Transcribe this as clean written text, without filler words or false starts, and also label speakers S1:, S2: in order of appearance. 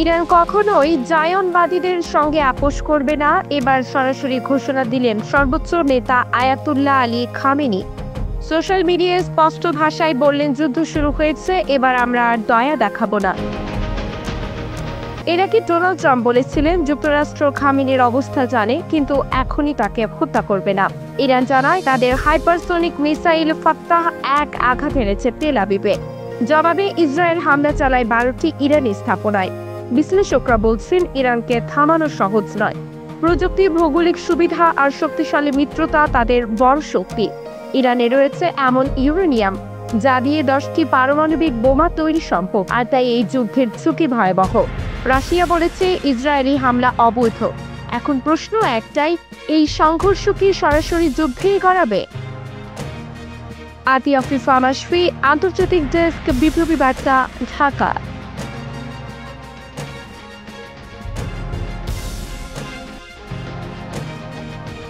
S1: Iran কখনোই জায়নবাদীদের সঙ্গে আপোষ করবে না, এবার সরাসরি ঘোষণা দিলেন সর্বোচ্চ নেতা আয়াতুল্লাহ আলী খামেনি। সোশ্যাল মিডিয়ায় স্পষ্ট ভাষায় বললেন, যুদ্ধ শুরু হয়েছে, এবার আমরা আর দয়া দেখাবো না। এর আগে ডোনাল্ড ট্রাম্প বলেছিলেন যুক্তরাষ্ট্র খামেনির অবস্থা জানে, কিন্তু এখনই তাকে হত্যা করবে না। ইরান জানায় তাদের হাইপারসোনিক মিসাইল ফাত্তাহ এক আঘাত এনেছে তেল আবিবে। জবাবে ইসরায়েল হামলা চালায় 12টি ইরানি স্থাপনায়। বিশ্লেষকরা বলছেন ইরানকে থামানো সহজ নয়। প্রযুক্তি, ভৌগোলিক সুবিধা আর শক্তিশালী মিত্রতা তাদের বড় শক্তি। ইরানে রয়েছে এমন ইউরেনিয়াম যা দিয়ে 10টি পারমাণবিক বোমা তৈরি সম্ভব, আর তাই এই যুদ্ধের ঝুঁকি ভয়াবহ। রাশিয়া বলেছে ইসরায়েলি হামলা অবৈধ। এখন প্রশ্ন একটাই, এই সংঘর্ষ কি সরাসরি যুদ্ধেই গড়াবে? আতিয়া আফরিফা মাসফি, আন্তর্জাতিক ডেস্ক, বিপ্লবী বার্তা, ঢাকা।